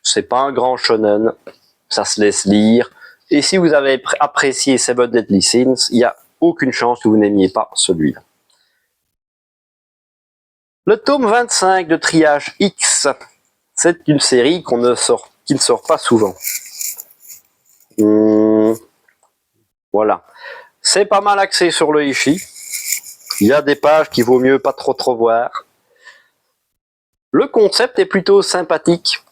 C'est pas un grand shonen. Ça se laisse lire. Et si vous avez apprécié Seven Deadly Sins, il n'y a aucune chance que vous n'aimiez pas celui-là. Le tome 25 de Triage X, c'est une série qui ne sort pas souvent. Voilà. C'est pas mal axé sur le Ishi. Il y a des pages qu'il vaut mieux pas trop voir. Le concept est plutôt sympathique.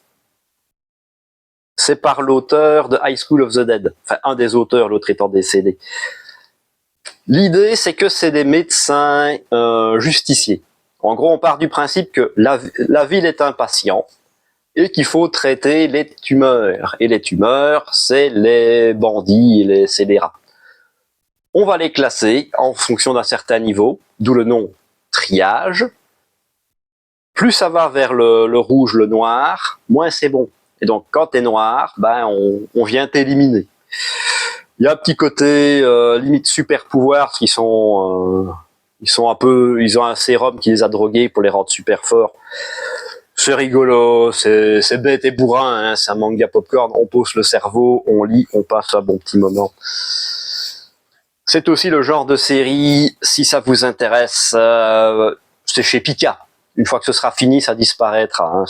C'est par l'auteur de High School of the Dead. Enfin, un des auteurs, l'autre étant décédé. L'idée, c'est que c'est des médecins justiciers. En gros, on part du principe que la ville est un patient et qu'il faut traiter les tumeurs. Et les tumeurs, c'est les bandits et les scélérats. On va les classer en fonction d'un certain niveau, d'où le nom triage. Plus ça va vers le rouge, le noir, moins c'est bon. Et donc quand t'es noir, ben on vient t'éliminer. Il y a un petit côté limite super pouvoir, parce qu'ils ils ont un sérum qui les a drogués pour les rendre super forts. C'est rigolo, c'est bête et bourrin, hein, c'est un manga popcorn, on pose le cerveau, on lit, on passe un bon petit moment. C'est aussi le genre de série, si ça vous intéresse, c'est chez Pika. Une fois que ce sera fini, ça disparaîtra. Hein.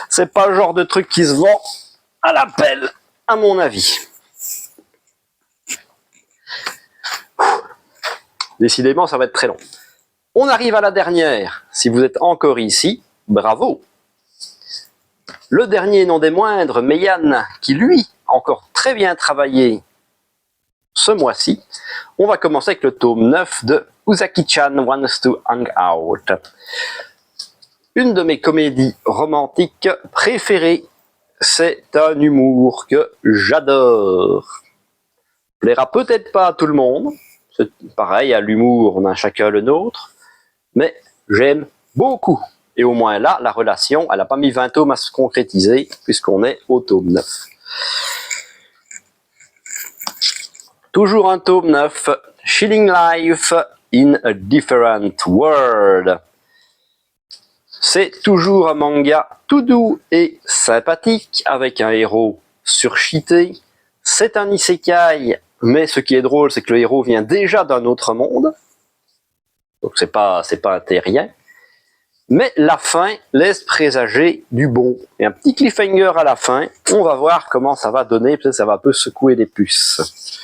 C'est pas le genre de truc qui se vend à la pelle, à mon avis. Décidément, ça va être très long. On arrive à la dernière. Si vous êtes encore ici, bravo. Le dernier, non des moindres, Meian, qui lui, encore très bien travaillé ce mois-ci. On va commencer avec le tome 9 de Uzaki-chan Wants to Hang Out. Une de mes comédies romantiques préférées. C'est un humour que j'adore. Plaira peut-être pas à tout le monde. C'est pareil, à l'humour, on a chacun le nôtre. Mais j'aime beaucoup. Et au moins là, la relation, elle n'a pas mis 20 tomes à se concrétiser, puisqu'on est au tome 9. Toujours un tome 9, Chilling Life in a Different World. C'est toujours un manga tout doux et sympathique, avec un héros surcheaté. C'est un isekai, mais ce qui est drôle, c'est que le héros vient déjà d'un autre monde. Donc c'est pas un terrien. Mais la fin laisse présager du bon. Et un petit cliffhanger à la fin, on va voir comment ça va donner, peut-être ça va un peu secouer les puces.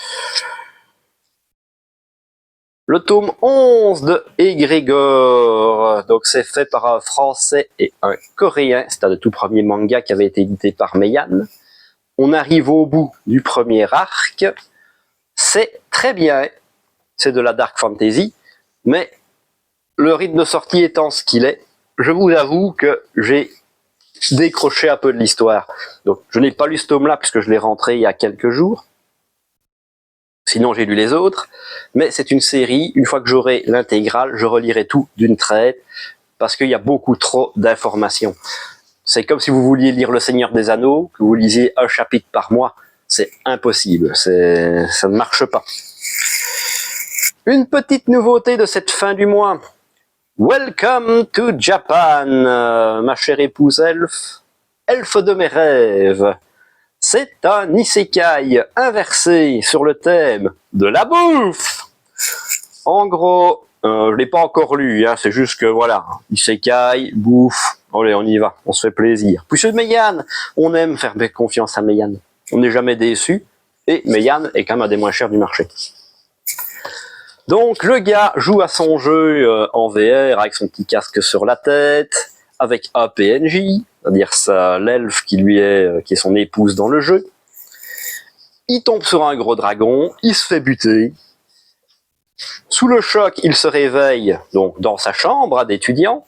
Le tome 11 de Egrégor, donc c'est fait par un Français et un Coréen, c'est un des tout premiers mangas qui avait été édité par Meian. On arrive au bout du premier arc, c'est très bien, c'est de la dark fantasy, mais le rythme de sortie étant ce qu'il est, je vous avoue que j'ai décroché un peu de l'histoire. Donc je n'ai pas lu ce tome-là puisque je l'ai rentré il y a quelques jours. Sinon j'ai lu les autres. Mais c'est une série, une fois que j'aurai l'intégrale, je relirai tout d'une traite parce qu'il y a beaucoup trop d'informations. C'est comme si vous vouliez lire Le Seigneur des Anneaux, que vous lisiez un chapitre par mois. C'est impossible, ça ne marche pas. Une petite nouveauté de cette fin du mois. Welcome to Japan, ma chère épouse elfe de mes rêves. C'est un isekai inversé sur le thème de la bouffe. En gros, je ne l'ai pas encore lu, hein, c'est juste que voilà, isekai, bouffe, allez on y va, on se fait plaisir. Puis c'est Meian, on aime faire confiance à Meian, on n'est jamais déçu, et Meian est quand même un des moins chers du marché. Donc le gars joue à son jeu en VR avec son petit casque sur la tête, avec un PNJ, c'est-à-dire l'elfe qui est son épouse dans le jeu. Il tombe sur un gros dragon, il se fait buter. Sous le choc, il se réveille donc dans sa chambre d'étudiant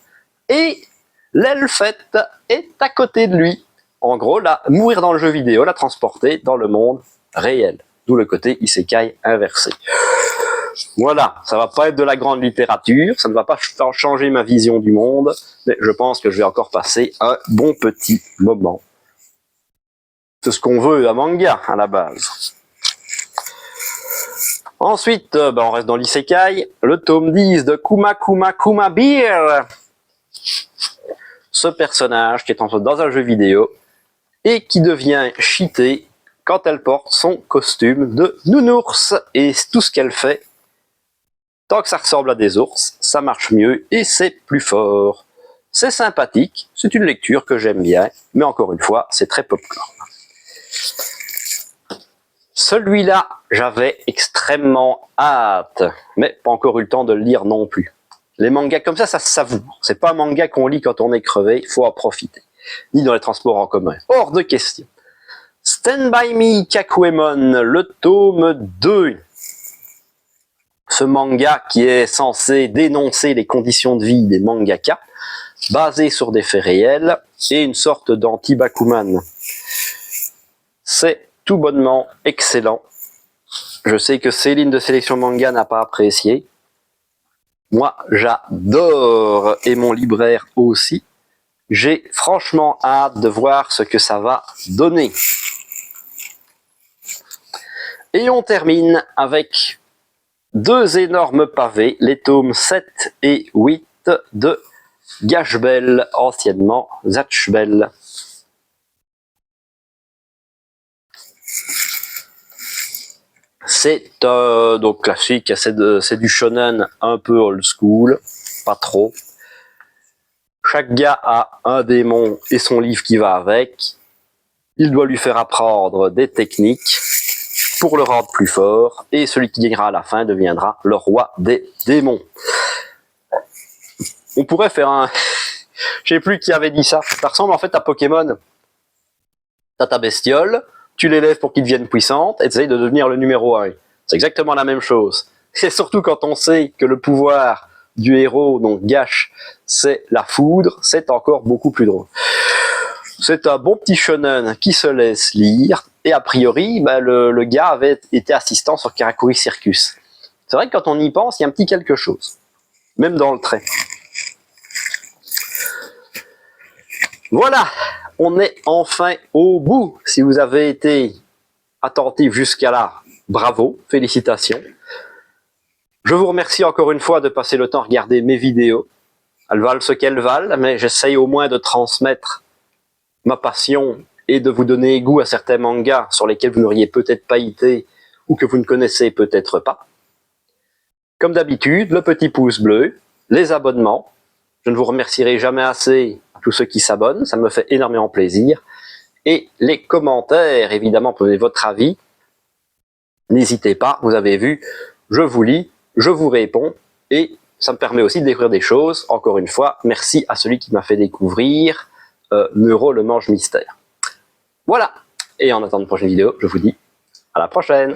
et l'elfette est à côté de lui. En gros, mourir dans le jeu vidéo, la transporter dans le monde réel. D'où le côté isekai inversé. Voilà, ça va pas être de la grande littérature, ça ne va pas changer ma vision du monde, mais je pense que je vais encore passer un bon petit moment. C'est ce qu'on veut à manga, à la base. Ensuite, on reste dans l'isekai, le tome 10 de Kuma Kuma Kuma Beer. Ce personnage qui est dans un jeu vidéo et qui devient cheaté quand elle porte son costume de nounours et tout ce qu'elle fait. Tant que ça ressemble à des ours, ça marche mieux et c'est plus fort. C'est sympathique, c'est une lecture que j'aime bien, mais encore une fois, c'est très popcorn. Celui-là, j'avais extrêmement hâte, mais pas encore eu le temps de le lire non plus. Les mangas comme ça se savoure. C'est pas un manga qu'on lit quand on est crevé, il faut en profiter. Ni dans les transports en commun. Hors de question. Stand By Me Kakuemon, le tome 2. Ce manga qui est censé dénoncer les conditions de vie des mangaka, basé sur des faits réels, et une sorte d'anti-Bakuman. C'est tout bonnement excellent. Je sais que Céline de Sélection Manga n'a pas apprécié. Moi, j'adore, et mon libraire aussi. J'ai franchement hâte de voir ce que ça va donner. Et on termine avec deux énormes pavés, les tomes 7 et 8 de Gashbel, anciennement Zatchbel. C'est donc classique, c'est du shonen un peu old school, pas trop. Chaque gars a un démon et son livre qui va avec. Il doit lui faire apprendre des techniques pour le rendre plus fort, et celui qui gagnera à la fin deviendra le roi des démons. On pourrait faire un... Je sais plus qui avait dit ça. Ça ressemble en fait à Pokémon. T'as ta bestiole, tu l'élèves pour qu'il devienne puissante, et tu essayes de devenir le numéro 1. C'est exactement la même chose. Et surtout quand on sait que le pouvoir du héros, donc Gash, c'est la foudre, c'est encore beaucoup plus drôle. C'est un bon petit shonen qui se laisse lire, et a priori, le gars avait été assistant sur Karakuri Circus. C'est vrai que quand on y pense, il y a un petit quelque chose, même dans le trait. Voilà, on est enfin au bout. Si vous avez été attentif jusqu'à là, bravo, félicitations. Je vous remercie encore une fois de passer le temps à regarder mes vidéos. Elles valent ce qu'elles valent, mais j'essaye au moins de transmettre ma passion et de vous donner goût à certains mangas sur lesquels vous n'auriez peut-être pas été ou que vous ne connaissez peut-être pas. Comme d'habitude, le petit pouce bleu, les abonnements. Je ne vous remercierai jamais assez à tous ceux qui s'abonnent, ça me fait énormément plaisir. Et les commentaires, évidemment, prenez votre avis. N'hésitez pas, vous avez vu, je vous lis, je vous réponds, et ça me permet aussi de découvrir des choses. Encore une fois, merci à celui qui m'a fait découvrir Neuro le mange mystère. Voilà, et en attendant une prochaine vidéo, je vous dis à la prochaine.